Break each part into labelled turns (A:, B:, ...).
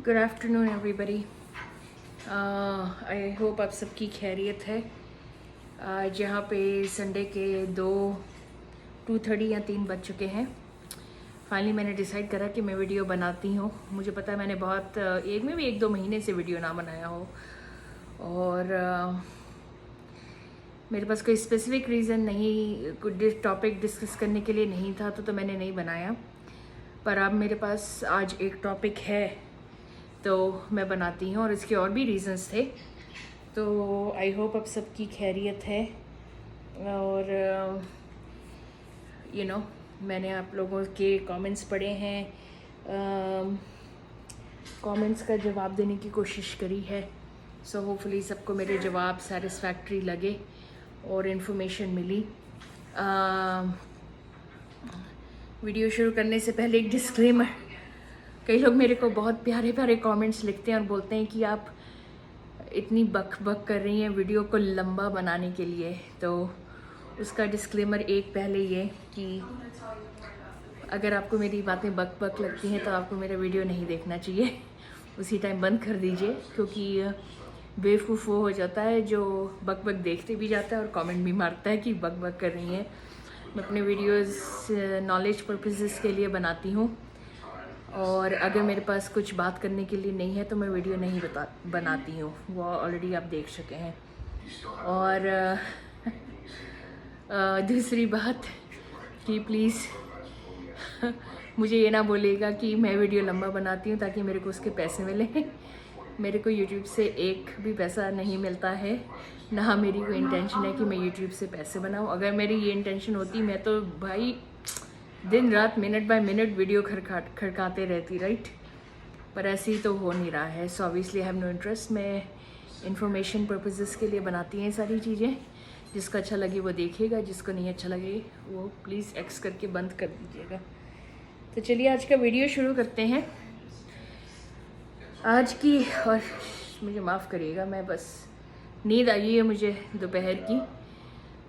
A: Good afternoon everybody. I hope आप सबकी खैरियत है। आज यहाँ पे संडे के 2:30 या 3 बज चुके हैं। फाइनली मैंने डिसाइड करा कि मैं वीडियो बनाती हूँ। मुझे पता है मैंने बहुत एक में भी 1-2 महीने से वीडियो ना बनाया हो, और मेरे पास कोई स्पेसिफिक रीज़न नहीं, कुछ टॉपिक डिस्कस करने के लिए नहीं था तो मैंने नहीं बनाया। पर अब मेरे पास आज एक टॉपिक है तो मैं बनाती हूँ, और इसके और भी रीज़न्स थे। तो आई होप अब सबकी खैरियत है। और मैंने आप लोगों के कमेंट्स पढ़े हैं, कमेंट्स का जवाब देने की कोशिश करी है। सो होपफुली सबको मेरे जवाब सेटिस्फैक्ट्री लगे और इन्फॉर्मेशन मिली। वीडियो शुरू करने से पहले एक डिस्क्लेमर। कई लोग मेरे को बहुत प्यारे प्यारे कमेंट्स लिखते हैं और बोलते हैं कि आप इतनी बक बक कर रही हैं वीडियो को लंबा बनाने के लिए। तो उसका डिस्क्लेमर एक पहले ये कि अगर आपको मेरी बातें बक बक लगती हैं तो आपको मेरा वीडियो नहीं देखना चाहिए, उसी टाइम बंद कर दीजिए, क्योंकि बेवकूफ़ वो हो जाता है जो बक बक देखते भी जाता है और कमेंट भी मारता है कि बक बक कर रही हैं। मैं अपने वीडियोस नॉलेज पर्पसेस के लिए बनाती हूँ, और अगर मेरे पास कुछ बात करने के लिए नहीं है तो मैं वीडियो नहीं बनाती हूँ। वो ऑलरेडी आप देख चुके हैं। और दूसरी बात कि प्लीज़ मुझे ये ना बोलेगा कि मैं वीडियो लंबा बनाती हूँ ताकि मेरे को उसके पैसे मिले। मेरे को यूट्यूब से एक भी पैसा नहीं मिलता है, ना मेरी कोई इंटेंशन है कि मैं यूट्यूब से पैसे बनाऊँ। अगर मेरी ये इंटेंशन होती मैं तो भाई दिन रात मिनट बाय मिनट वीडियो खड़काते रहती, राइट। पर ऐसे ही तो हो नहीं रहा है। So obviously I have no interest. मैं इंफॉर्मेशन पर्पसेस के लिए बनाती हैं सारी चीज़ें। जिसको अच्छा लगे वो देखेगा, जिसको नहीं अच्छा लगे वो प्लीज़ एक्स करके बंद कर दीजिएगा। तो चलिए आज का वीडियो शुरू करते हैं। आज की, और मुझे माफ़ करिएगा, मैं बस नींद आई है मुझे दोपहर की,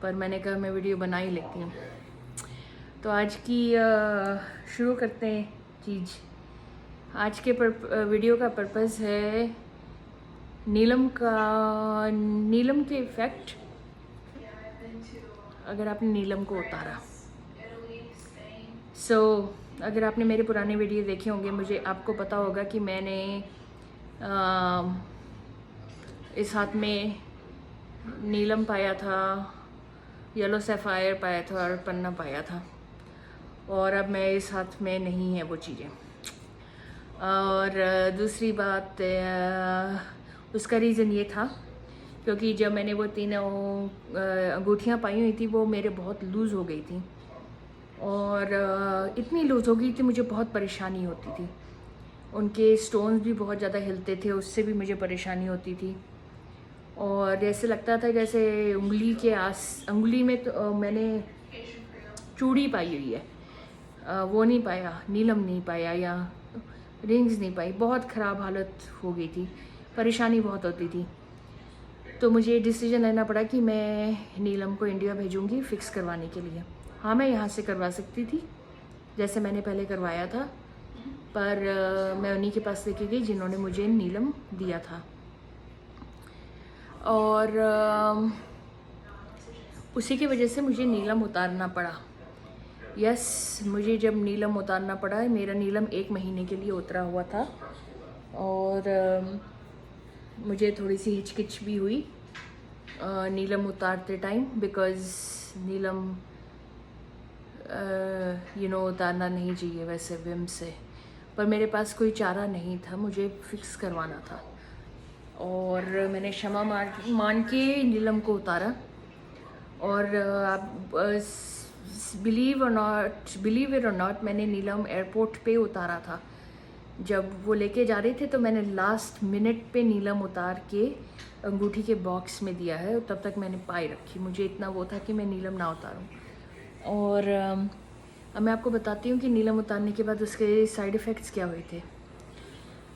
A: पर मैंने कहा मैं वीडियो बना ही लेती हूँ। तो आज की शुरू करते हैं चीज़। आज के वीडियो का पर्पस है नीलम के इफ़ेक्ट। अगर आपने नीलम को उतारा, अगर आपने मेरे पुराने वीडियो देखे होंगे, मुझे आपको पता होगा कि मैंने इस हाथ में नीलम पाया था, येलो सैफायर पाया था और पन्ना पाया था, और अब मैं इस हाथ में नहीं है वो चीज़ें। और दूसरी बात, उसका रीज़न ये था क्योंकि जब मैंने वो तीनों अंगूठियाँ पाई हुई थी वो मेरे बहुत लूज़ हो गई थी, और इतनी लूज़ हो गई थी मुझे बहुत परेशानी होती थी। उनके स्टोन्स भी बहुत ज़्यादा हिलते थे, उससे भी मुझे परेशानी होती थी। और ऐसे लगता था जैसे उंगली में तो मैंने चूड़ी पाई हुई है, वो नहीं पाया, नीलम नहीं पाया या रिंग्स नहीं पाई। बहुत ख़राब हालत हो गई थी, परेशानी बहुत होती थी। तो मुझे डिसीजन लेना पड़ा कि मैं नीलम को इंडिया भेजूंगी फ़िक्स करवाने के लिए। हाँ, मैं यहाँ से करवा सकती थी जैसे मैंने पहले करवाया था, पर मैं उन्हीं के पास लेके गई जिन्होंने मुझे नीलम दिया था। और उसी की वजह से मुझे नीलम उतारना पड़ा। मुझे जब नीलम उतारना पड़ा, मेरा नीलम 1 महीने के लिए उतरा हुआ था, और मुझे थोड़ी सी हिचकिच भी हुई नीलम उतारते टाइम, बिकॉज़ नीलम उतारना नहीं चाहिए वैसे विम से, पर मेरे पास कोई चारा नहीं था, मुझे फिक्स करवाना था। और मैंने क्षमा मान के नीलम को उतारा। और आप बिलीव इट और नॉट, मैंने नीलम एयरपोर्ट पे उतारा था। जब वो लेके जा रहे थे तो मैंने लास्ट मिनट पे नीलम उतार के अंगूठी के बॉक्स में दिया है, तब तक मैंने पाई रखी। मुझे इतना वो था कि मैं नीलम ना उतारूं। और अब मैं आपको बताती हूँ कि नीलम उतारने के बाद उसके साइड इफ़ेक्ट्स क्या हुए थे।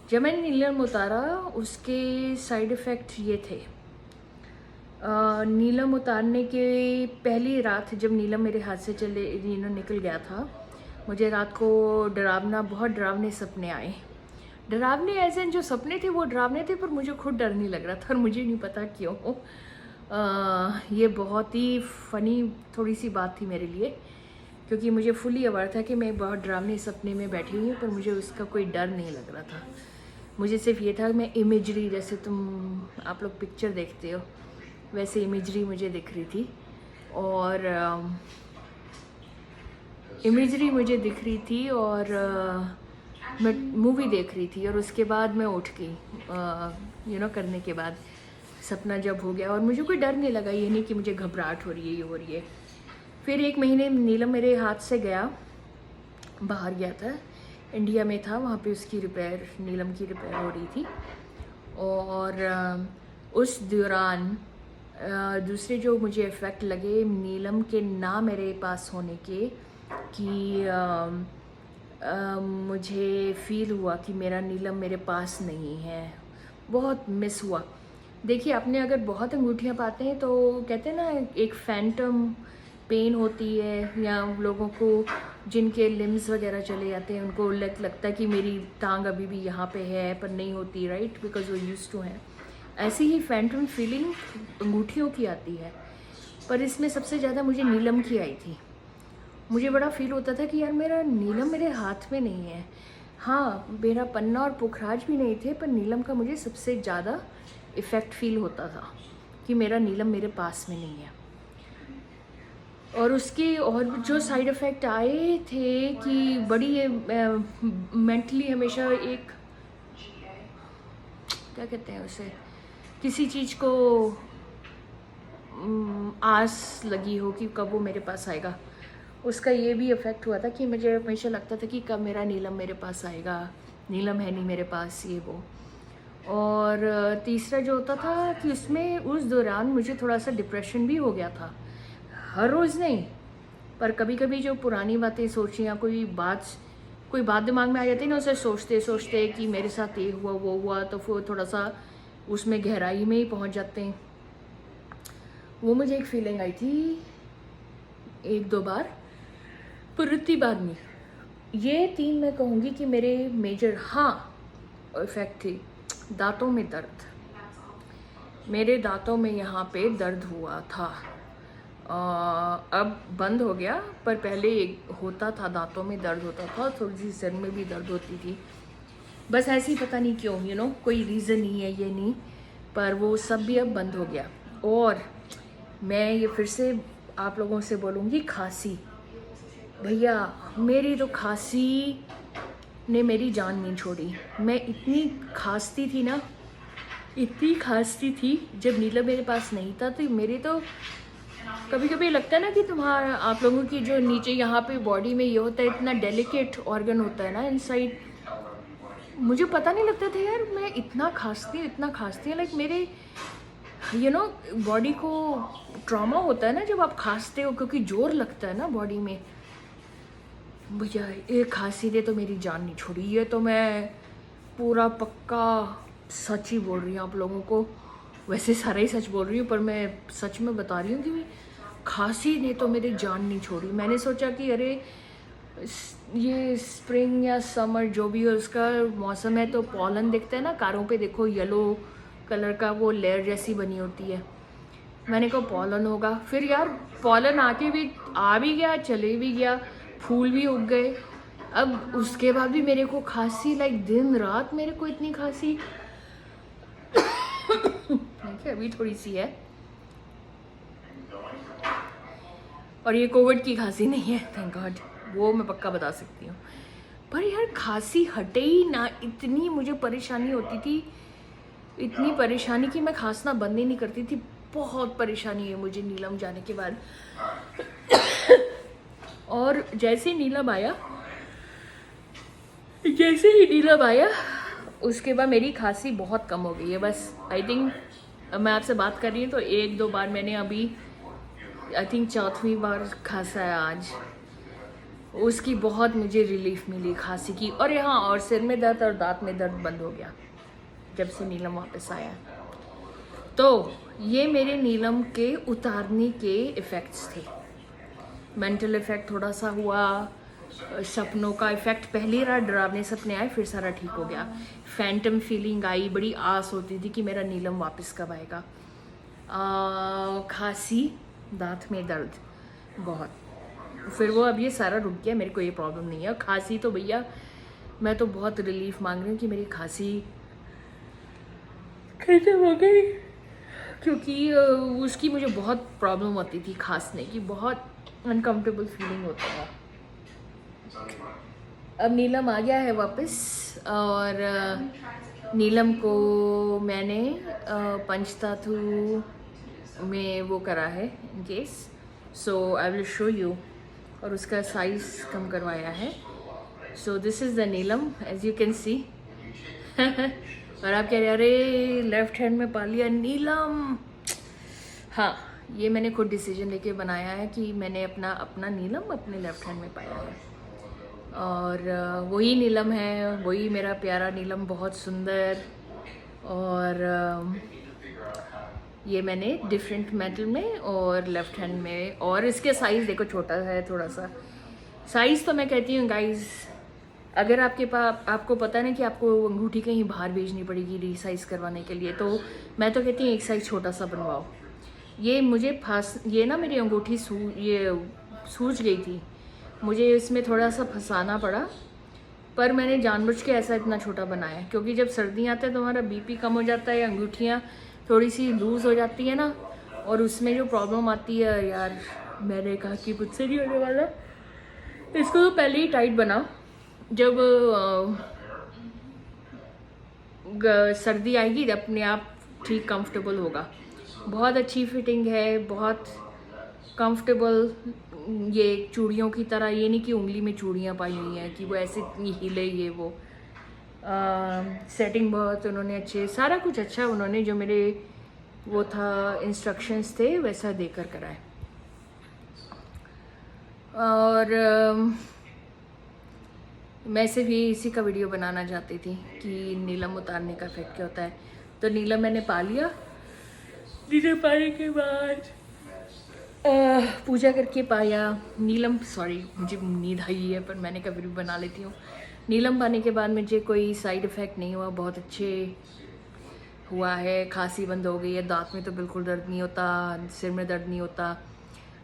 A: जब मैंने नीलम उतारा उसके साइड इफ़ेक्ट ये थे। नीलम उतारने के पहली रात जब नीलम मेरे हाथ से निकल गया था, मुझे रात को बहुत डरावने सपने आए। डरावने ऐसे जो सपने थे वो डरावने थे, पर मुझे खुद डर नहीं लग रहा था और मुझे नहीं पता क्यों। ये बहुत ही फ़नी थोड़ी सी बात थी मेरे लिए, क्योंकि मुझे फुली अवेयर था कि मैं बहुत डरावने सपने में बैठी हुई हूँ, पर मुझे उसका कोई डर नहीं लग रहा था। मुझे सिर्फ ये था, मैं इमेजरी, जैसे आप लोग पिक्चर देखते हो वैसे इमेजरी मुझे दिख रही थी, और इमेजरी मुझे दिख रही थी, और मैं मूवी देख रही थी, और उसके बाद मैं उठ गई करने के बाद सपना जब हो गया, और मुझे कोई डर नहीं लगा। ये नहीं कि मुझे घबराहट हो रही है, ये हो रही है। फिर 1 महीने नीलम मेरे हाथ से गया, बाहर गया था, इंडिया में था, वहाँ पे उसकी रिपेयर, नीलम की रिपेयर हो रही थी। और उस दौरान दूसरे जो मुझे इफ़ेक्ट लगे नीलम के ना मेरे पास होने के, कि मुझे फ़ील हुआ कि मेरा नीलम मेरे पास नहीं है, बहुत मिस हुआ। देखिए, आपने अगर बहुत अंगूठियाँ पाते हैं तो कहते हैं ना, एक फैंटम पेन होती है, या लोगों को जिनके लिम्स वगैरह चले जाते हैं उनको लगता है कि मेरी टांग अभी भी यहाँ पे है, पर नहीं होती, राइट, बिकॉज वो यूज्ड टू हैं। ऐसी ही फैंटम फीलिंग अंगूठियों की आती है, पर इसमें सबसे ज़्यादा मुझे नीलम की आई थी। मुझे बड़ा फील होता था कि यार मेरा नीलम मेरे हाथ में नहीं है। हाँ, मेरा पन्ना और पुखराज भी नहीं थे, पर नीलम का मुझे सबसे ज़्यादा इफ़ेक्ट फील होता था कि मेरा नीलम मेरे पास में नहीं है। और उसके और जो साइड इफ़ेक्ट आए थे कि बड़ी मेंटली हमेशा एक, क्या कहते हैं उसे, किसी चीज़ को आस लगी हो कि कब वो मेरे पास आएगा, उसका ये भी इफ़ेक्ट हुआ था कि मुझे हमेशा लगता था कि कब मेरा नीलम मेरे पास आएगा, नीलम है नहीं मेरे पास, ये वो। और तीसरा जो होता था कि उसमें उस दौरान मुझे थोड़ा सा डिप्रेशन भी हो गया था, हर रोज़ नहीं, पर कभी कभी जो पुरानी बातें सोची या कोई बात दिमाग में आ जाती है ना, उसे सोचते सोचते कि मेरे साथ ये हुआ वो हुआ, तो फिर थोड़ा सा उसमें गहराई में ही पहुंच जाते हैं। वो मुझे एक फीलिंग आई थी 1-2 बार, पर इतनी बार नहीं। ये 3 मैं कहूँगी कि मेरे मेजर इफ़ेक्ट थे। दांतों में दर्द, मेरे दांतों में यहाँ पे दर्द हुआ था। अब बंद हो गया, पर पहले होता था, दांतों में दर्द होता था, थोड़ी सी सिर में भी दर्द होती थी, बस ऐसे ही, पता नहीं क्यों, कोई रीज़न नहीं है, ये नहीं, पर वो सब भी अब बंद हो गया। और मैं ये फिर से आप लोगों से बोलूँगी, खांसी, भैया मेरी तो खांसी ने मेरी जान नहीं छोड़ी। मैं इतनी खांसती थी ना, इतनी खांसती थी जब नीलम मेरे पास नहीं था, तो मेरे तो कभी कभी लगता है ना कि आप लोगों की जो नीचे यहाँ पे बॉडी में ये होता है, इतना डेलिकेट ऑर्गन होता है ना इनसाइड, मुझे पता नहीं लगता था यार मैं इतना खांसती हूँ, लाइक मेरे बॉडी को ट्रॉमा होता है ना जब आप खांसते हो, क्योंकि जोर लगता है ना बॉडी में। भैया एक खांसी ने तो मेरी जान नहीं छोड़ी, ये तो मैं पूरा पक्का सच ही बोल रही हूँ आप लोगों को। वैसे सारा ही सच बोल रही हूँ, पर मैं सच में बता रही हूँ कि खांसी ने तो मेरी जान नहीं छोड़ी। मैंने सोचा कि अरे ये स्प्रिंग या समर जो भी हो उसका मौसम है, तो पॉलन दिखता है ना कारों पे, देखो येलो कलर का वो लेयर जैसी बनी होती है, मैंने कहा पॉलन होगा। फिर यार पॉलन आके भी आ भी गया, चले भी गया, फूल भी उग गए। अब उसके बाद भी मेरे को खांसी, लाइक दिन रात मेरे को इतनी खांसी अभी थोड़ी सी है, और ये कोविड की खांसी नहीं है, थैंक गॉड, वो मैं पक्का बता सकती हूँ। पर यार खांसी हटे ही ना, इतनी मुझे परेशानी होती थी, इतनी परेशानी कि मैं खांसना बंद ही नहीं करती थी। बहुत परेशानी है मुझे नीलम जाने के बाद। और जैसे ही नीलम आया उसके बाद मेरी खांसी बहुत कम हो गई है। बस आई थिंक मैं आपसे बात कर रही हूँ तो 1-2 बार मैंने अभी, आई थिंक 4वीं बार खांसा है आज, उसकी बहुत मुझे रिलीफ मिली खांसी की। और यहाँ और सिर में दर्द और दांत में दर्द बंद हो गया जब से नीलम वापस आया। तो ये मेरे नीलम के उतारने के इफ़ेक्ट्स थे। मेंटल इफ़ेक्ट थोड़ा सा हुआ, सपनों का इफ़ेक्ट पहली रात डरावने सपने आए, फिर सारा ठीक हो गया। फैंटम फीलिंग आई, बड़ी आस होती थी कि मेरा नीलम वापस कब आएगा। खांसी, दांत में दर्द बहुत, फिर वो अब ये सारा रुक गया, मेरे को ये प्रॉब्लम नहीं है। खांसी तो भैया मैं तो बहुत रिलीफ मांग रही हूँ कि मेरी खांसी खत्म हो गई, क्योंकि उसकी मुझे बहुत प्रॉब्लम होती थी, खांसने की बहुत अनकम्फर्टेबल फीलिंग होता था। अब नीलम आ गया है वापस, और नीलम को मैंने पंचधातु में वो करा है in case, so I will show you, और उसका साइज़ कम करवाया है। So this is the neelam as you can see. और आप कह रहे अरे लेफ्ट हैंड में पा लिया नीलम। हाँ, ये मैंने खुद डिसीजन लेके बनाया है कि मैंने अपना नीलम अपने लेफ्ट हैंड में पाया है, और वही नीलम है, वही मेरा प्यारा नीलम, बहुत सुंदर। और ये मैंने डिफरेंट मेटल में और लेफ्ट हैंड में, और इसके साइज़ देखो छोटा है थोड़ा सा। साइज़ तो मैं कहती हूँ गाइज़, अगर आपको पता नहीं कि आपको अंगूठी कहीं बाहर भेजनी पड़ेगी रीसाइज़ करवाने के लिए, तो मैं तो कहती हूँ एक साइज़ छोटा सा बनवाओ। ये मुझे ये ना मेरी अंगूठी सूज गई थी, मुझे इसमें थोड़ा सा फंसाना पड़ा, पर मैंने जानबूझ के ऐसा इतना छोटा बनाया, क्योंकि जब सर्दियाँ आते हैं तो हमारा बीपी कम हो जाता है, अंगूठियाँ थोड़ी सी लूज़ हो जाती है ना, और उसमें जो प्रॉब्लम आती है यार, मैंने कहा कि मुझसे नहीं होने वाला, इसको तो पहले ही टाइट बनाओ, जब सर्दी आएगी अपने आप ठीक कंफर्टेबल होगा। बहुत अच्छी फिटिंग है, बहुत कंफर्टेबल, ये चूड़ियों की तरह, ये नहीं कि उंगली में चूड़ियाँ पाई हुई हैं कि वो ऐसे हिले, ये वो सेटिंग बहुत उन्होंने अच्छे, सारा कुछ अच्छा उन्होंने जो मेरे वो था इंस्ट्रक्शंस थे वैसा देकर कराए। और मैं सिर्फ ये इसी का वीडियो बनाना चाहती थी कि नीलम उतारने का इफेक्ट क्या होता है। तो नीलम मैंने पा लिया, नीलम पाने के बाद पूजा करके पाया नीलम, सॉरी मुझे नींद आई है पर मैंने कभी भी बना लेती हूँ। नीलम पाने के बाद मुझे कोई साइड इफ़ेक्ट नहीं हुआ, बहुत अच्छे हुआ है, खांसी बंद हो गई है, दांत में तो बिल्कुल दर्द नहीं होता, सिर में दर्द नहीं होता।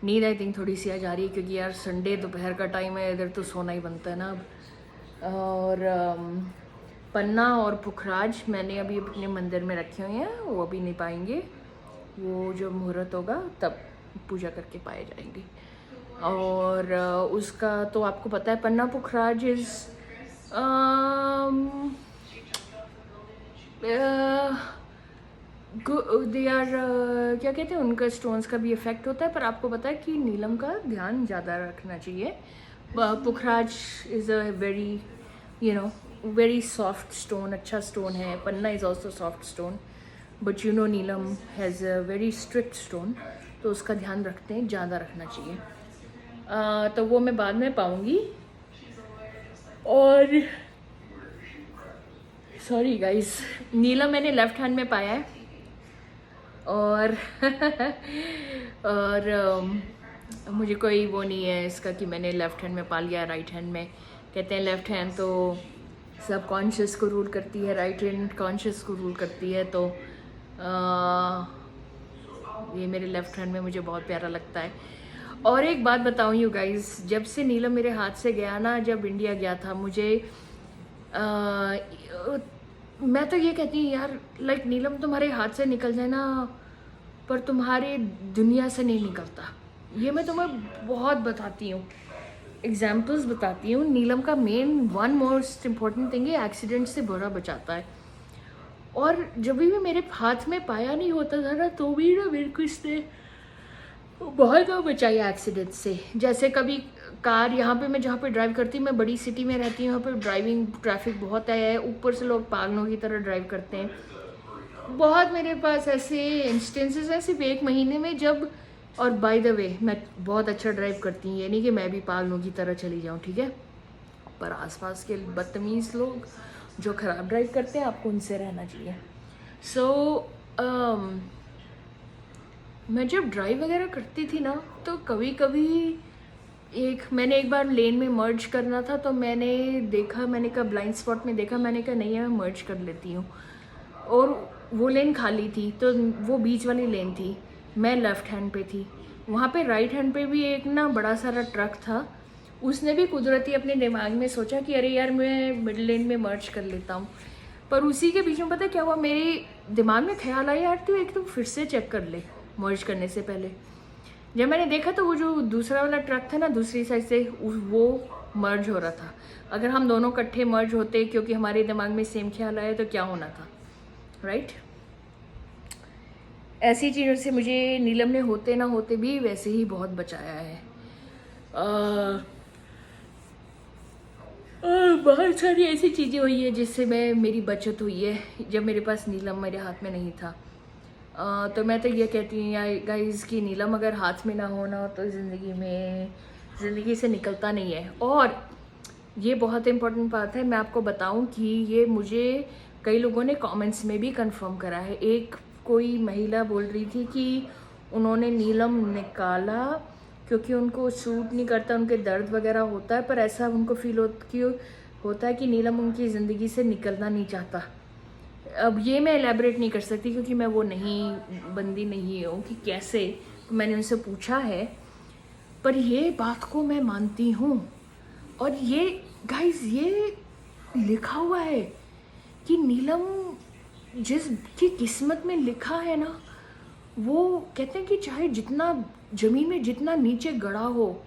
A: नींद आई थिंक थोड़ी सी आ जा रही है, क्योंकि यार संडे दोपहर का टाइम है, इधर तो सोना ही बनता है ना अब। और पन्ना और पुखराज मैंने अभी अपने मंदिर में रखे हुए हैं, वो अभी नहीं पाएंगे, वो जो मुहूर्त होगा तब पूजा करके पाए जाएंगे। और उसका तो आपको पता है, पन्ना पुखराज इज़ दे आर क्या कहते हैं, उनका स्टोन्स का भी इफ़ेक्ट होता है, पर आपको पता है कि नीलम का ध्यान ज़्यादा रखना चाहिए। पुखराज is a very very soft stone, अच्छा स्टोन है। पन्ना is also soft stone, but नीलम has a very strict stone, तो उसका ध्यान रखते हैं, ज़्यादा रखना चाहिए। तो वो मैं बाद में पाऊँगी। और सॉरी गाइस, नीलम मैंने लेफ़्ट हैंड में पाया है, और मुझे कोई वो नहीं है इसका कि मैंने लेफ़्ट हैंड में पा लिया राइट हैंड में। कहते हैं लेफ़्ट हैंड तो सब कॉन्शियस को रूल करती है, राइट हैंड कॉन्शियस को रूल करती है, तो ये मेरे लेफ़्ट हैंड में मुझे बहुत प्यारा लगता है। और एक बात बताऊँ यू गाइस, जब से नीलम मेरे हाथ से गया ना, जब इंडिया गया था, मुझे मैं तो ये कहती हूँ यार, लाइक नीलम तुम्हारे हाथ से निकल जाए ना, पर तुम्हारे दुनिया से नहीं निकलता। ये मैं तुम्हें बहुत बताती हूँ, एग्जाम्पल्स बताती हूँ। नीलम का main one most important thing है, एक्सीडेंट से बड़ा बचाता है। और जब भी मेरे हाथ में पाया नहीं होता था ना, तो भी ना मेरे को इसने बहुत बचाई एक्सीडेंट से। जैसे कभी कार, यहाँ पे मैं जहाँ पे ड्राइव करती हूँ, मैं बड़ी सिटी में रहती हूँ, यहाँ पे ड्राइविंग ट्रैफिक बहुत है, ऊपर से लोग पागलों की तरह ड्राइव करते हैं। बहुत मेरे पास ऐसे इंस्टेंसेस हैं सिर्फ एक महीने में, जब, और बाय द वे मैं बहुत अच्छा ड्राइव करती हूँ, ये नहीं कि मैं भी पागलों की तरह चली जाऊँ, ठीक है, पर आसपास के बदतमीज़ लोग जो ख़राब ड्राइव करते हैं, आपको उनसे रहना चाहिए। सो मैं जब ड्राइव वगैरह करती थी ना, तो कभी कभी मैंने एक बार लेन में मर्ज करना था तो मैंने देखा, मैंने कहा ब्लाइंड स्पॉट में देखा, मैंने कहा नहीं है मैं मर्ज कर लेती हूँ, और वो लेन खाली थी तो वो बीच वाली लेन थी, मैं लेफ़्ट हैंड पे थी, वहाँ पे राइट हैंड पे भी एक ना बड़ा सारा ट्रक था, उसने भी कुदरती अपने दिमाग में सोचा कि अरे यार मैं मिडिल लेन में मर्ज कर लेता हूँ, पर उसी के बीच में पता है क्या हुआ, मेरे दिमाग में ख्याल आया यार तू एक तो फिर से चेक कर ले मर्ज करने से पहले। जब मैंने देखा तो वो जो दूसरा वाला ट्रक था ना दूसरी साइड से वो मर्ज हो रहा था। अगर हम दोनों इकट्ठे मर्ज होते क्योंकि हमारे दिमाग में सेम ख्याल आया तो क्या होना था, राइट? ऐसी चीज़ों से मुझे नीलम ने होते ना होते भी वैसे ही बहुत बचाया है। बहुत सारी ऐसी चीज़ें हुई है जिससे मेरी बचत हुई है जब मेरे पास नीलम मेरे हाथ में नहीं था। तो मैं तो ये कहती हूँ गाइस कि नीलम अगर हाथ में ना होना तो ज़िंदगी से निकलता नहीं है। और ये बहुत इम्पोर्टेंट बात है, मैं आपको बताऊं कि ये मुझे कई लोगों ने कमेंट्स में भी कंफर्म करा है। एक कोई महिला बोल रही थी कि उन्होंने नीलम निकाला क्योंकि उनको सूट नहीं करता, उनके दर्द वगैरह होता है, पर ऐसा उनको फील होता है कि नीलम उनकी ज़िंदगी से निकलना नहीं चाहता। अब ये मैं एलैबोरेट नहीं कर सकती क्योंकि मैं वो बंदी नहीं हूँ कि कैसे, तो मैंने उनसे पूछा है, पर ये बात को मैं मानती हूँ। और ये गाइस ये लिखा हुआ है कि नीलम जिसकी किस्मत में लिखा है ना, वो कहते हैं कि चाहे जितना ज़मीन में जितना नीचे गड़ा हो,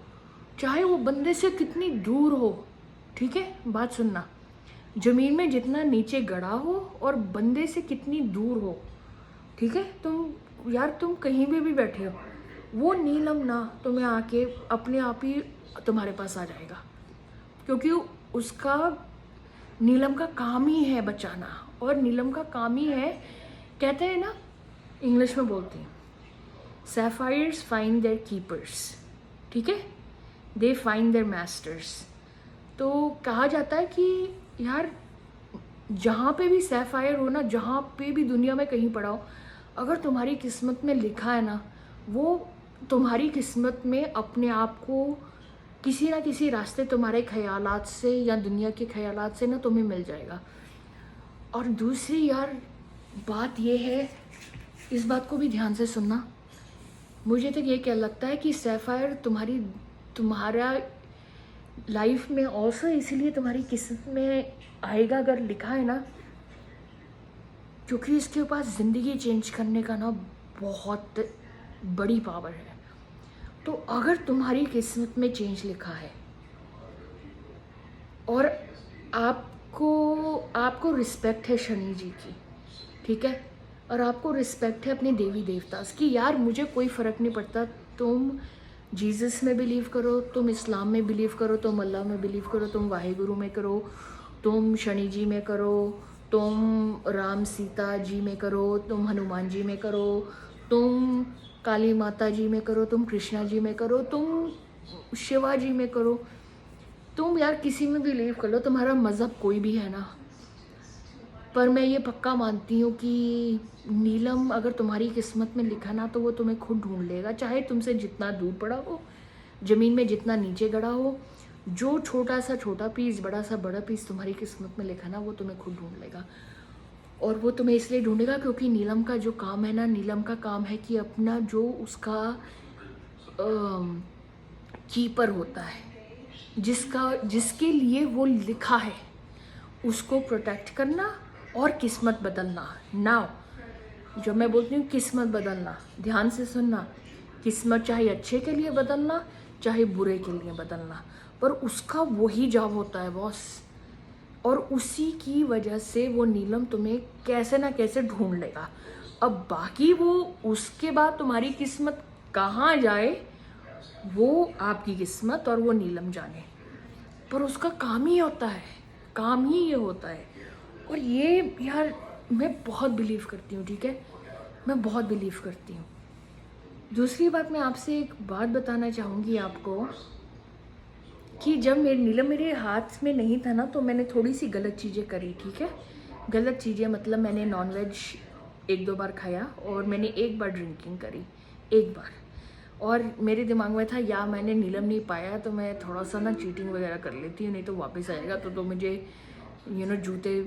A: चाहे वो बंदे से कितनी दूर हो, ठीक है बात सुनना, ज़मीन में जितना नीचे गड़ा हो और बंदे से कितनी दूर हो, ठीक है, तुम कहीं भी बैठे हो, वो नीलम ना तुम्हें आके अपने आप ही तुम्हारे पास आ जाएगा, क्योंकि उसका नीलम का काम ही है बचाना। और नीलम का काम ही है, कहते हैं ना, इंग्लिश में बोलते हैं, सैफायर्स फाइंड देयर कीपर्स, ठीक है, दे फाइंड देयर मास्टर्स। तो कहा जाता है कि यार जहाँ पे भी सैफायर हो ना, जहाँ पे भी दुनिया में कहीं पड़ा हो, अगर तुम्हारी किस्मत में लिखा है ना, वो तुम्हारी किस्मत में अपने आप को किसी ना किसी रास्ते तुम्हारे ख्यालात से या दुनिया के ख्यालात से ना तुम्हें मिल जाएगा। और दूसरी यार बात ये है, इस बात को भी ध्यान से सुनना, मुझे तो ये क्या लगता है कि सैफायर तुम्हारा लाइफ में ऑल्सो इसलिए तुम्हारी किस्मत में आएगा अगर लिखा है ना, क्योंकि इसके पास ज़िंदगी चेंज करने का ना बहुत बड़ी पावर है। तो अगर तुम्हारी किस्मत में चेंज लिखा है और आपको रिस्पेक्ट है शनि जी की, ठीक है, और आपको रिस्पेक्ट है अपने देवी देवता की, यार मुझे कोई फ़र्क नहीं पड़ता तुम जीसस में बिलीव करो, तुम इस्लाम में बिलीव करो, तुम अल्लाह में बिलीव करो, तुम वाहिगुरु में करो, तुम शनि जी में करो, तुम राम सीता जी में करो, तुम हनुमान जी में करो, तुम काली माता जी में करो, तुम कृष्णा जी में करो, तुम शिवा जी में करो, तुम यार किसी में बिलीव कर लो, तुम्हारा मज़हब कोई भी है ना, पर मैं ये पक्का मानती हूँ कि नीलम अगर तुम्हारी किस्मत में लिखा ना तो वो तुम्हें खुद ढूंढ लेगा, चाहे तुमसे जितना दूर पड़ा हो, ज़मीन में जितना नीचे गड़ा हो, जो छोटा सा छोटा पीस बड़ा सा बड़ा पीस तुम्हारी किस्मत में लिखा ना वो तुम्हें खुद ढूंढ लेगा। और वो तुम्हें इसलिए ढूंढेगा क्योंकि नीलम का जो काम है ना, नीलम का काम है कि अपना जो उसका कीपर होता है, जिसके लिए वो लिखा है, उसको प्रोटेक्ट करना और किस्मत बदलना। नाउ जब मैं बोलती हूँ किस्मत बदलना, ध्यान से सुनना, किस्मत चाहे अच्छे के लिए बदलना चाहे बुरे के लिए बदलना, पर उसका वही जॉब होता है बॉस। और उसी की वजह से वो नीलम तुम्हें कैसे ना कैसे ढूंढ लेगा। अब बाकी वो उसके बाद तुम्हारी किस्मत कहाँ जाए वो आपकी किस्मत और वो नीलम जाने, पर उसका काम ही होता है, काम ही ये होता है। और ये यार मैं बहुत बिलीव करती हूँ, ठीक है, मैं बहुत बिलीव करती हूँ। दूसरी बात, मैं आपसे एक बात बताना चाहूँगी आपको कि जब नीलम मेरे हाथ में नहीं था ना तो मैंने थोड़ी सी गलत चीज़ें करी, ठीक है, गलत चीज़ें मतलब मैंने नॉनवेज 1-2 बार खाया और मैंने एक बार ड्रिंकिंग करी, एक बार। और मेरे दिमाग में था या मैंने नीलम नहीं पाया तो मैं थोड़ा सा ना चीटिंग वगैरह कर लेती हूँ, नहीं तो वापस आएगा तो मुझे जूते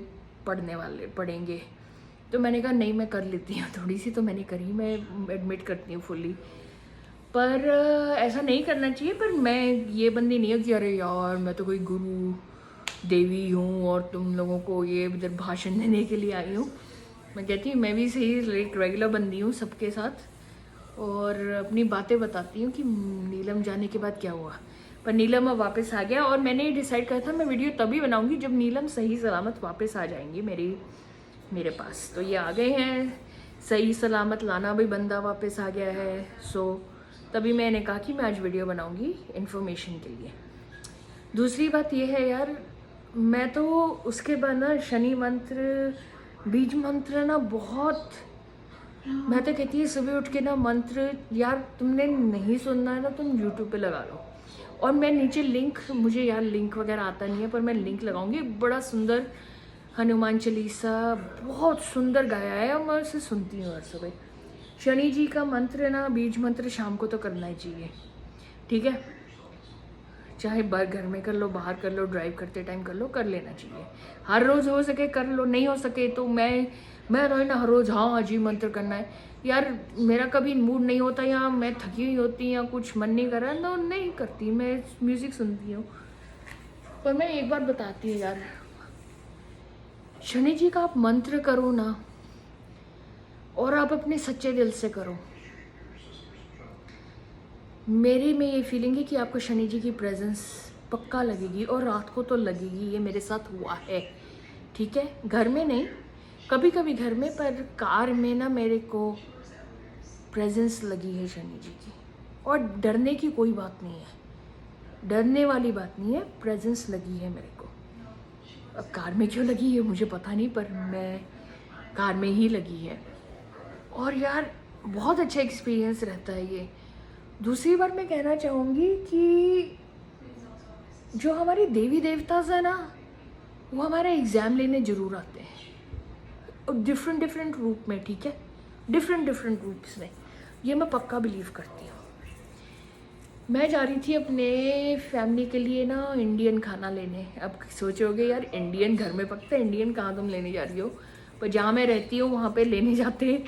A: पड़ेंगे। तो मैंने कहा नहीं मैं कर लेती हूँ थोड़ी सी, तो मैंने करी, मैं एडमिट करती हूँ फुल्ली। पर ऐसा नहीं करना चाहिए। पर मैं ये बंदी नहीं हूँ कि अरे यार मैं तो कोई गुरु देवी हूँ और तुम लोगों को ये इधर भाषण देने के लिए आई हूँ। मैं कहती हूँ मैं भी सही एक रेगुलर बंदी हूँ सबके साथ, और अपनी बातें बताती हूँ कि नीलम जाने के बाद क्या हुआ। पर नीलम अब वापस आ गया, और मैंने डिसाइड करा था मैं वीडियो तभी बनाऊँगी जब नीलम सही सलामत वापस आ जाएंगी मेरे पास। तो ये आ गए हैं सही सलामत, लाना भी बंदा वापस आ गया है। सो तभी मैंने कहा कि मैं आज वीडियो बनाऊँगी इन्फॉर्मेशन के लिए। दूसरी बात ये है यार, मैं तो उसके बाद ना शनि मंत्र बीज मंत्र ना बहुत, मैं तो कहती है सुबह उठ के ना मंत्र, यार तुमने नहीं सुनना है ना तुम यूट्यूब पे लगा लो। और मैं नीचे लिंक, मुझे यार लिंक वगैरह आता नहीं है पर मैं लिंक लगाऊंगी, बड़ा सुंदर हनुमान चालीसा बहुत सुंदर गाया है और मैं उसे सुनती हूँ हर सुबह। शनि जी का मंत्र ना बीज मंत्र शाम को तो करना ही चाहिए, ठीक है, चाहे घर में कर लो, बाहर कर लो, ड्राइव करते टाइम कर लो, कर लेना चाहिए। हर रोज़ हो सके कर लो, नहीं हो सके तो मैं रोई ना हर रोज़ हाँ जी मंत्र करना है। यार मेरा कभी मूड नहीं होता या मैं थकी हुई होती या कुछ मन नहीं कर रहा तो नहीं करती, मैं म्यूज़िक सुनती हूँ। पर मैं एक बार बताती हूँ यार, शनि जी का आप मंत्र करो ना, और आप अपने सच्चे दिल से करो, मेरे में ये फीलिंग है कि आपको शनि जी की प्रेजेंस पक्का लगेगी, और रात को तो लगेगी। ये मेरे साथ हुआ है, ठीक है, घर में नहीं, कभी कभी घर में, पर कार में ना मेरे को प्रेजेंस लगी है शनि जी की। और डरने की कोई बात नहीं है, डरने वाली बात नहीं है, प्रेजेंस लगी है मेरे को। अब कार में क्यों लगी है मुझे पता नहीं, पर मैं कार में ही लगी है। और यार बहुत अच्छा एक्सपीरियंस रहता है ये। दूसरी बार मैं कहना चाहूँगी कि जो हमारे देवी देवता है ना, वो हमारा एग्ज़ाम लेने ज़रूर आते हैं, और डिफरेंट रूप में, ठीक है, डिफरेंट रूप्स में, ये मैं पक्का बिलीव करती हूँ। मैं जा रही थी अपने फैमिली के लिए ना इंडियन खाना लेने। अब सोचोगे यार इंडियन घर में पकता है, इंडियन कहाँ तुम लेने जा रही हो, पर जहाँ मैं रहती हूँ वहाँ पे लेने जाते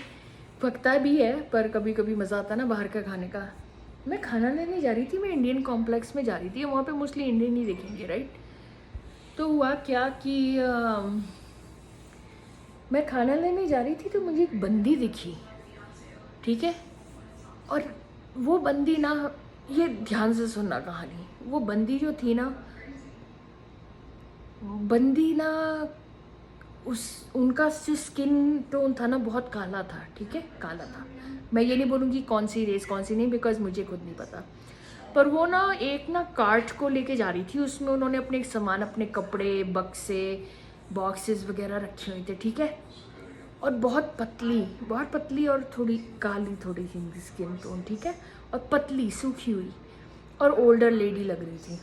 A: पकता भी है, पर कभी कभी मज़ा आता ना बाहर का खाने का। मैं खाना लेने जा रही थी, मैं इंडियन कॉम्प्लेक्स में जा रही थी, वहाँ पे मोस्टली इंडियन ही दिखेंगे, राइट। तो हुआ क्या कि मैं खाना लेने जा रही थी तो मुझे एक बंदी दिखी, ठीक है, और वो बंदी ना, ये ध्यान से सुनना कहानी, वो बंदी जो थी ना, बंदी ना उनका जो स्किन टोन था ना बहुत काला था, ठीक है, काला था। मैं ये नहीं बोलूँगी कौन सी रेस कौन सी नहीं, बिकॉज मुझे खुद नहीं पता। पर वो ना एक ना कार्ट को लेके जा रही थी, उसमें उन्होंने अपने सामान, अपने कपड़े, बक्से, बॉक्सेस वगैरह रखे हुए थे, ठीक है, और बहुत पतली और थोड़ी काली, थोड़ी सी स्किन टोन, ठीक है, और पतली सूखी हुई, और ओल्डर लेडी लग रही थी,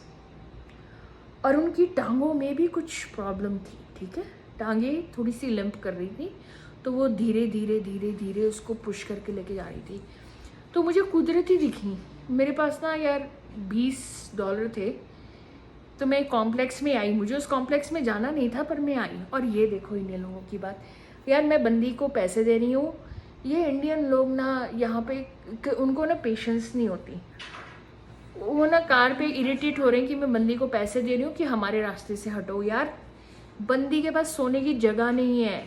A: और उनकी टांगों में भी कुछ प्रॉब्लम थी, ठीक है, टांगे थोड़ी सी लिम्प कर रही थी, तो वो धीरे धीरे उसको पुश करके लेके जा रही थी। तो मुझे कुदरती दिखी, मेरे पास ना यार $20 थे, तो मैं कॉम्प्लेक्स में आई, मुझे उस कॉम्प्लेक्स में जाना नहीं था पर मैं आई। और ये देखो इन लोगों की बात, यार मैं बंदी को पैसे दे रही हूँ, ये इंडियन लोग ना यहाँ पे उनको ना पेशेंस नहीं होती, वो ना कार पे इरिटेट हो रहे हैं कि मैं बंदी को पैसे दे रही हूँ कि हमारे रास्ते से हटो। यार बंदी के पास सोने की जगह नहीं है,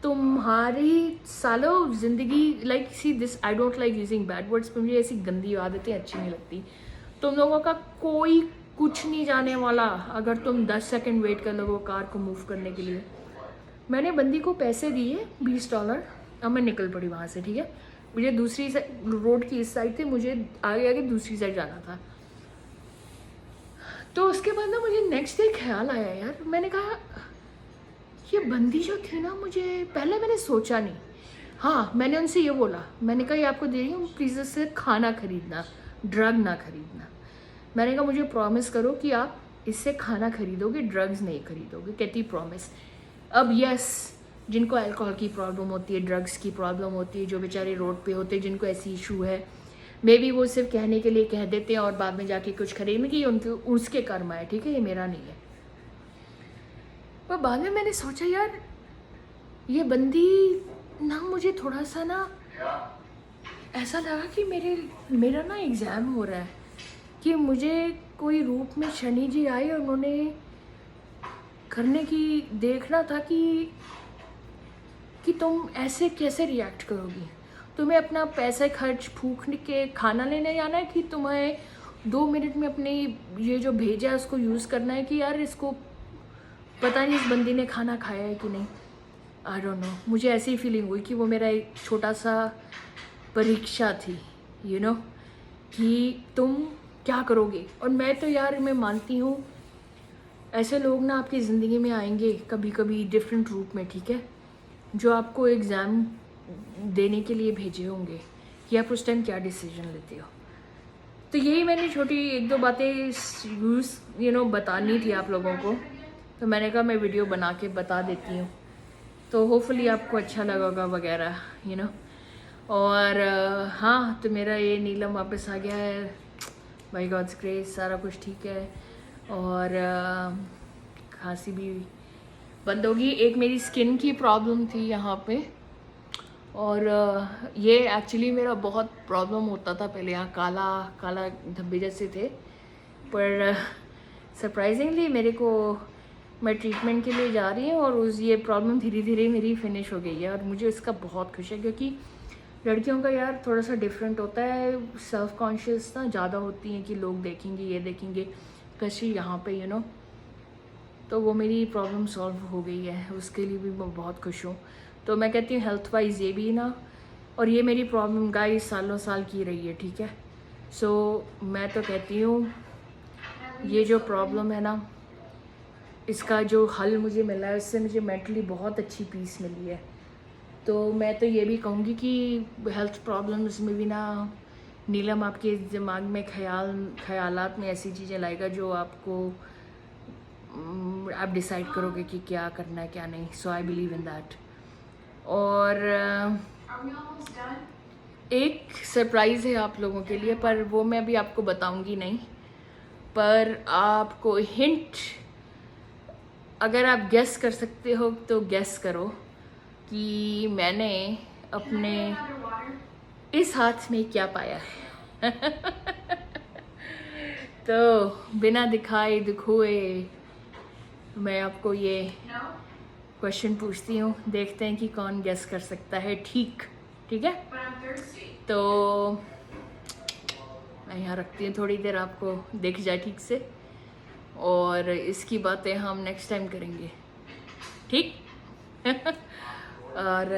A: तुम्हारी सालों जिंदगी, like see this, I don't like using bad words, पर मुझे ऐसी गंदी आदतें अच्छी नहीं लगती। तुम लोगों का कोई कुछ नहीं जाने वाला अगर तुम 10 सेकंड वेट कर लो कार को मूव करने के लिए। मैंने बंदी को पैसे दिए $20, अब मैं निकल पड़ी वहाँ से, ठीक है, मुझे दूसरी रोड की इस साइड थी, मुझे आगे दूसरी साइड जाना था। तो उसके बाद ना मुझे नेक्स्ट डे ख्याल आया, यार मैंने कहा ये बंदी जो थी ना, मुझे पहले मैंने सोचा नहीं, हाँ मैंने उनसे ये बोला, मैंने कहा ये आपको दे रही हूँ प्लीज़ इससे खाना खरीदना, ड्रग ना खरीदना। मैंने कहा मुझे प्रॉमिस करो कि आप इससे खाना खरीदोगे, ड्रग्स नहीं खरीदोगे। कहती प्रॉमिस। अब यस, जिनको अल्कोहल की प्रॉब्लम होती है, ड्रग्स की प्रॉब्लम होती है, जो बेचारे रोड पे होते हैं, जिनको ऐसी इशू है, मे बी वो सिर्फ कहने के लिए कह देते हैं और बाद में जाके कुछ खरीदने की उनके उसके कर्म है, ठीक है, ये मेरा नहीं है। पर बाद में मैंने सोचा यार ये बंदी ना, मुझे थोड़ा सा ना ऐसा लगा कि मेरा ना एग्ज़ाम हो रहा है कि मुझे कोई रूप में शनि जी आए और उन्होंने करने की देखना था कि तुम ऐसे कैसे रिएक्ट करोगी। तुम्हें अपना पैसे खर्च फूक के खाना लेने जाना है कि तुम्हें 2 मिनट में अपनी ये जो भेजा है उसको यूज़ करना है कि यार इसको पता नहीं इस बंदी ने खाना खाया है कि नहीं। आई डोंट नो, मुझे ऐसी फीलिंग हुई कि वो मेरा एक छोटा सा परीक्षा थी, यू नो, कि तुम क्या करोगे। और मैं तो यार मैं मानती हूँ ऐसे लोग ना आपकी ज़िंदगी में आएंगे कभी कभी डिफरेंट रूप में, ठीक है, जो आपको एग्ज़ाम देने के लिए भेजे होंगे कि आप उस टाइम क्या डिसीजन लेते हो। तो यही मैंने छोटी 1-2 बातें बतानी थी आप लोगों को, तो मैंने कहा मैं वीडियो बना के बता देती हूँ, तो होपफुली आपको अच्छा लगेगा वगैरह, यू नो। और हाँ, तो मेरा ये नीलम वापस आ गया है, बाय गॉड्स ग्रेस, सारा कुछ ठीक है। और खांसी भी बंद होगी। एक मेरी स्किन की प्रॉब्लम थी यहाँ पे, और ये एक्चुअली मेरा बहुत प्रॉब्लम होता था पहले, यहाँ काला काला धब्बे जैसे थे, पर सरप्राइजिंगली मेरे को, मैं ट्रीटमेंट के लिए जा रही हूँ और ये प्रॉब्लम धीरे धीरे मेरी फिनिश हो गई है। और मुझे इसका बहुत खुशी है क्योंकि लड़कियों का यार थोड़ा सा डिफरेंट होता है, सेल्फ कॉन्शियस ना ज़्यादा होती हैं कि लोग देखेंगे, ये देखेंगे, स्पेशली यहाँ पे, यू नो। तो वो मेरी प्रॉब्लम सॉल्व हो गई है, उसके लिए भी मैं बहुत खुश हूँ। तो मैं कहती हूँ हेल्थ वाइज ये भी ना, और ये मेरी प्रॉब्लम गाइस सालों साल की रही है, ठीक है। सो मैं तो कहती हूँ ये जो प्रॉब्लम है ना, इसका जो हल मुझे मिला है उससे मुझे मेंटली बहुत अच्छी पीस मिली है। तो मैं तो ये भी कहूँगी कि हेल्थ प्रॉब्लम्स में भी ना नीलम आपके दिमाग में ख्यालात में ऐसी चीज़ें लाएगा जो आपको आप डिसाइड करोगे कि क्या करना है क्या नहीं। सो आई बिलीव इन दैट। और एक सरप्राइज़ है आप लोगों के लिए, पर वो मैं अभी आपको बताऊंगी नहीं, पर आपको हिंट, अगर आप गेस कर सकते हो तो गेस करो कि मैंने अपने इस हाथ में क्या पाया है। तो बिना दिखाए दिखोए मैं आपको ये क्वेश्चन पूछती हूँ, देखते हैं कि कौन गेस कर सकता है। ठीक है, तो मैं यहाँ रखती हूँ थोड़ी देर, आपको दिख जाए ठीक से, और इसकी बातें हम नेक्स्ट टाइम करेंगे, ठीक। और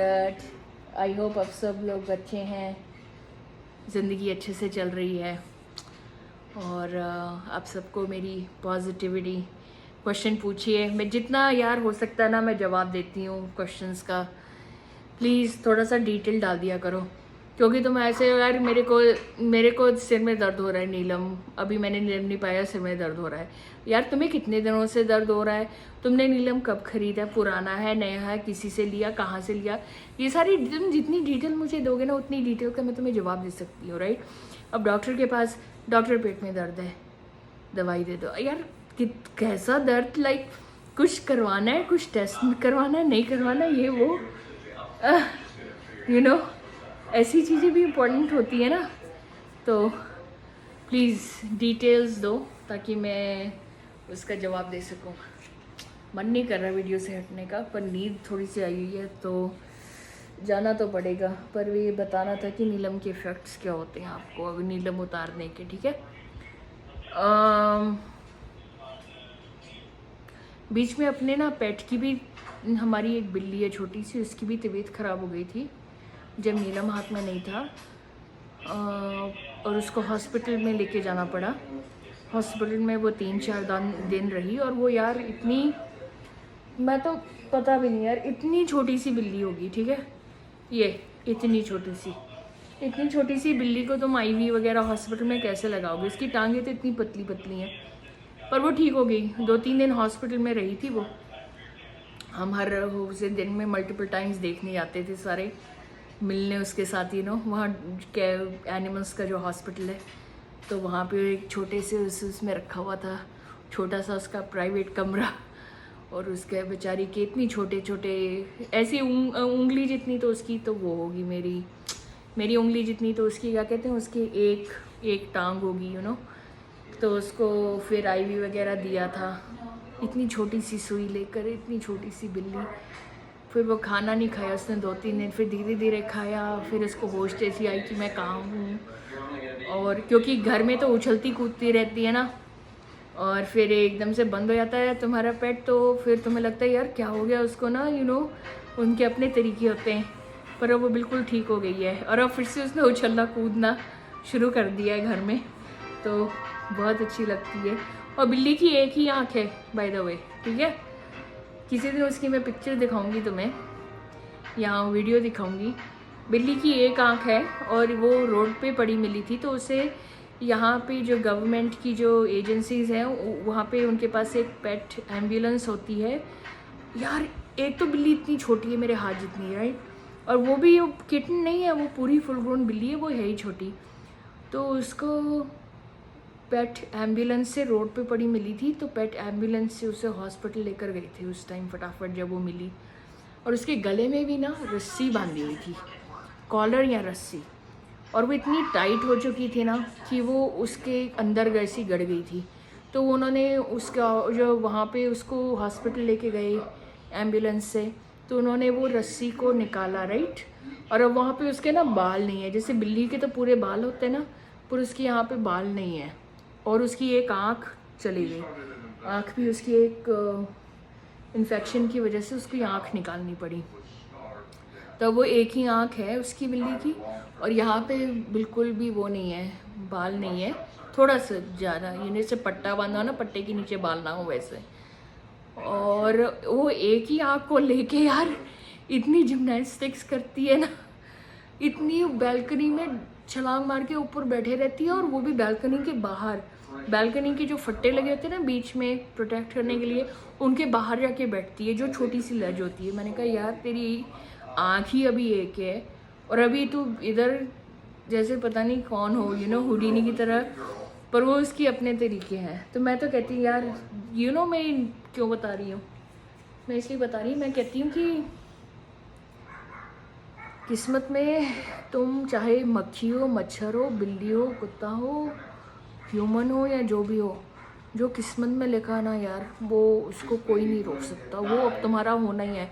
A: आई होप आप सब लोग अच्छे हैं, ज़िंदगी अच्छे से चल रही है, और आप सबको मेरी पॉजिटिविटी, क्वेश्चन पूछिए, मैं जितना यार हो सकता है ना मैं जवाब देती हूँ क्वेश्चंस का। प्लीज़ थोड़ा सा डिटेल डाल दिया करो, क्योंकि तुम ऐसे यार मेरे को सिर में दर्द हो रहा है नीलम, अभी मैंने नीलम नहीं पाया, सिर में दर्द हो रहा है। यार तुम्हें कितने दिनों से दर्द हो रहा है, तुमने नीलम कब खरीदा, पुराना है नया है, किसी से लिया, कहाँ से लिया, ये सारी तुम जितनी डिटेल मुझे दोगे ना उतनी डिटेल का मैं तुम्हें जवाब दे सकती हूँ, राइट। अब डॉक्टर के पास, डॉक्टर पेट में दर्द है, दवाई दे दो। यार कैसा दर्द, लाइक कुछ करवाना है, कुछ टेस्ट करवाना है, नहीं करवाना ये वो, यू नो, ऐसी चीज़ें भी इम्पोर्टेंट होती है ना। तो प्लीज़ डिटेल्स दो ताकि मैं उसका जवाब दे सकूँ। मन नहीं कर रहा वीडियो से हटने का, पर नींद थोड़ी सी आई हुई है तो जाना तो पड़ेगा। पर ये बताना था कि नीलम के इफ़ेक्ट्स क्या होते हैं आपको अगर नीलम उतारने के, ठीक है। बीच में अपने ना पेट की भी, हमारी एक बिल्ली है छोटी सी, उसकी भी तबीयत ख़राब हो गई थी जब नीलम हाथ में नहीं था, और उसको हॉस्पिटल में लेके जाना पड़ा। हॉस्पिटल में वो 3-4 दिन रही, और वो यार इतनी, मैं तो पता भी नहीं यार, इतनी छोटी सी बिल्ली होगी, ठीक है, ये इतनी छोटी सी बिल्ली को तुम आईवी वगैरह हॉस्पिटल में कैसे लगाओगे, इसकी टांगें तो इतनी पतली पतली हैं। पर वो ठीक हो गई, 2-3 दिन हॉस्पिटल में रही थी वो। हम हर उसे दिन में मल्टीपल टाइम्स देखने आते थे सारे, मिलने उसके साथ, वहाँ एनिमल्स का जो हॉस्पिटल है, तो वहाँ पे एक छोटे से उसमें रखा हुआ था, छोटा सा उसका प्राइवेट कमरा, और उसके बेचारी के इतनी छोटे छोटे, ऐसी उंगली जितनी तो उसकी, तो वो होगी मेरी उंगली जितनी, तो उसकी क्या कहते हैं, उसकी एक टांग होगी, तो उसको फिर आईवी वगैरह दिया था, इतनी छोटी सी सुई लेकर, इतनी छोटी सी बिल्ली। फिर वो खाना नहीं खाया उसने 2-3 दिन, फिर धीरे धीरे खाया, फिर उसको होश जैसी आई कि मैं कहाँ हूँ, और क्योंकि घर में तो उछलती कूदती रहती है ना, और फिर एकदम से बंद हो जाता है तुम्हारा पेट, तो फिर तुम्हें लगता है यार क्या हो गया उसको ना, उनके अपने तरीके होते हैं। पर अब वो बिल्कुल ठीक हो गई है, और अब फिर से उसने उछलना कूदना शुरू कर दिया है घर में, तो बहुत अच्छी लगती है। और बिल्ली की एक ही आँख है बाय द वे, ठीक है, किसी दिन उसकी मैं पिक्चर दिखाऊंगी तुम्हें, यहाँ वीडियो दिखाऊंगी। बिल्ली की एक आँख है, और वो रोड पे पड़ी मिली थी, तो उसे यहाँ पे जो गवर्नमेंट की जो एजेंसीज़ हैं, वहाँ पे उनके पास एक पेट एम्बुलेंस होती है। यार एक तो बिल्ली इतनी छोटी है, मेरे हाथ जितनी, राइट, और वो भी किटन नहीं है, वो पूरी फुल ग्रोन बिल्ली है, वो है ही छोटी। तो उसको पेट एम्बुलेंस से रोड पे पड़ी मिली थी, तो पेट एम्बुलेंस से उसे हॉस्पिटल लेकर गए थे उस टाइम फटाफट जब वो मिली, और उसके गले में भी ना रस्सी बांधी हुई थी, कॉलर या रस्सी, और वो इतनी टाइट हो चुकी थी ना कि वो उसके अंदर गैसी गड़ गई थी। तो उन्होंने उसका जो वहाँ पे उसको हॉस्पिटल लेके गए एम्बुलेंस से, तो उन्होंने वो रस्सी को निकाला, राइट, और अब वहाँ पे उसके ना बाल नहीं है, जैसे बिल्ली के तो पूरे बाल होते हैं ना, पर उसके यहाँ पे बाल नहीं है, और उसकी एक आँख चली गई, आँख भी उसकी एक इन्फेक्शन की वजह से उसकी आँख निकालनी पड़ी। तो वो एक ही आँख है उसकी बिल्ली की, और यहाँ पे बिल्कुल भी वो नहीं है, बाल नहीं है, थोड़ा सा ज़्यादा, जैसे पट्टा बांधा हो ना, पट्टे के नीचे बाल ना हो वैसे। और वो एक ही आँख को लेके यार इतनी जिम्नास्टिक्स करती है ना, इतनी बालकनी में छलांग मार के ऊपर बैठे रहती है, और वो भी बालकनी के बाहर, बालकनी के जो फट्टे लगे होते हैं ना बीच में प्रोटेक्ट करने के लिए, उनके बाहर जाके बैठती है, जो छोटी सी लज होती है। मैंने कहा यार तेरी आँख ही अभी एक है, और अभी तू इधर जैसे पता नहीं कौन हो, हुडीनी की तरह, पर वो उसकी अपने तरीके हैं। तो मैं तो कहती हूँ यार, मैं क्यों बता रही हूँ, मैं इसलिए बता रही हूँ, मैं कहती हूँ कि किस्मत में तुम चाहे मक्खी हो, मच्छर हो, बिल्ली हो, कुत्ता हो, ह्यूमन हो, या जो भी हो, जो किस्मत में लिखा ना यार, वो उसको कोई नहीं रोक सकता, वो अब तुम्हारा होना ही है।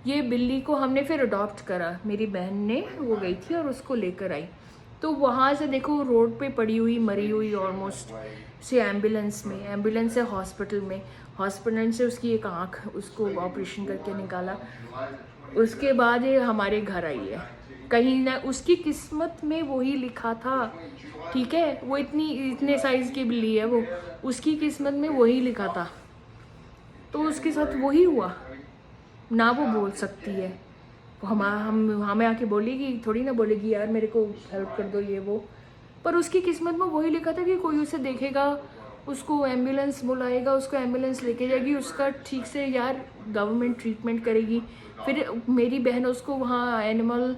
A: ये बिल्ली को हमने फिर अडॉप्ट करा, मेरी बहन ने, वो गई थी और उसको लेकर आई, तो वहाँ से देखो रोड पे पड़ी हुई मरी हुई ऑलमोस्ट से एम्बुलेंस से हॉस्पिटल में, हॉस्पिटल से उसकी एक आँख उसको ऑपरेशन करके निकाला, उसके बाद ये हमारे घर आई है। कहीं ना उसकी किस्मत में वही लिखा था, ठीक है, वो इतने साइज़ की बिल्ली है, वो उसकी किस्मत में वही लिखा था, तो उसके साथ वही हुआ ना, वो बोल सकती है, हम हमें आके बोलेगी थोड़ी ना, बोलेगी यार मेरे को हेल्प कर दो ये वो, पर उसकी किस्मत में वही लिखा था कि कोई उसे देखेगा, उसको एम्बुलेंस बुलाएगा, उसको एम्बुलेंस लेके जाएगी, उसका ठीक से यार गवर्नमेंट ट्रीटमेंट करेगी, फिर मेरी बहन उसको वहाँ एनिमल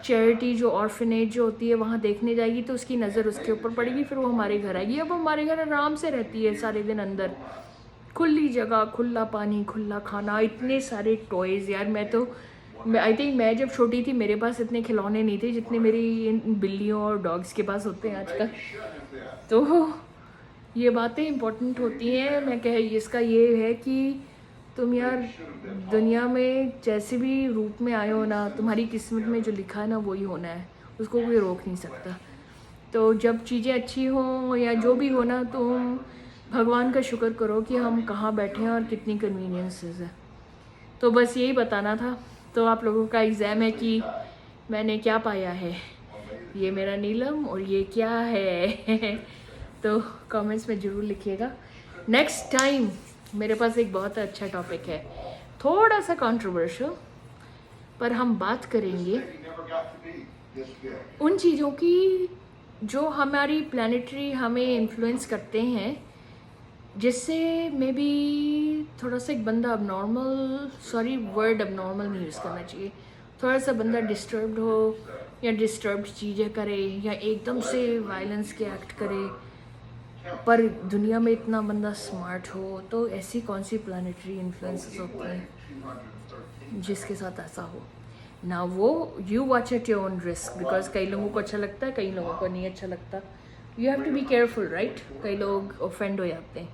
A: चैरिटी जो ऑर्फनेज जो होती है वहाँ देखने जाएगी, तो उसकी नज़र उसके ऊपर पड़ेगी, फिर वो हमारे घर आएगी। अब हमारे घर आराम से रहती है सारे दिन अंदर, खुली जगह, खुला पानी, खुला खाना, इतने सारे टॉयज़ यार। आई थिंक मैं जब छोटी थी मेरे पास इतने खिलौने नहीं थे जितने मेरी इन बिल्लियों और डॉग्स के पास होते हैं आजकल। तो ये बातें इम्पोर्टेंट होती हैं। मैं इसका ये है कि तुम यार दुनिया में जैसे भी रूप में आए हो ना, तुम्हारी किस्मत में जो लिखा है ना वही होना है, उसको कोई रोक नहीं सकता। तो जब चीज़ें अच्छी हों या जो भी हो ना, तुम भगवान का शुक्र करो कि हम कहाँ बैठे हैं और कितनी कन्वीनियंसेस है। तो बस यही बताना था। तो आप लोगों का एग्ज़ाम है कि मैंने क्या पाया है, ये मेरा नीलम और ये क्या है तो कमेंट्स में ज़रूर लिखिएगा। नेक्स्ट टाइम मेरे पास एक बहुत अच्छा टॉपिक है, थोड़ा सा कंट्रोवर्शियल, पर हम बात करेंगे उन चीज़ों की जो हमारी प्लानिटरी हमें इन्फ्लुएंस करते हैं, जिससे मे बी थोड़ा सा एक बंदा अबनॉर्मल, सॉरी वर्ड अबनॉर्मल नहीं यूज़ करना चाहिए, थोड़ा सा बंदा डिस्टर्ब्ड हो या डिस्टर्ब्ड चीज़ें करे या एकदम से वायलेंस के एक्ट करे, पर दुनिया में इतना बंदा स्मार्ट हो, तो ऐसी कौन सी प्लानिटरी इन्फ्लुएंसेस होती हैं जिसके साथ ऐसा हो ना। वो you watch at your own risk, because कई लोगों को अच्छा लगता है, कई लोगों को नहीं अच्छा लगता। You have to be careful right, कई लोग ऑफेंड हो जाते हैं,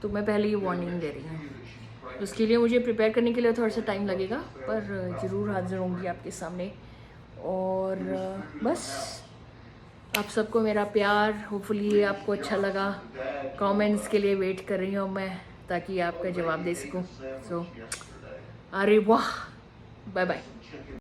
A: तो मैं पहले ही वार्निंग दे रही हूँ। उसके लिए मुझे प्रिपेयर करने के लिए थोड़ा सा टाइम लगेगा, पर ज़रूर हाजिर होंगी आपके सामने। और बस आप सबको मेरा प्यार, होपफुली ये आपको अच्छा लगा। कमेंट्स के लिए वेट कर रही हूँ मैं, ताकि आपका जवाब दे सकूँ। सो अरे वाह, बाय बाय।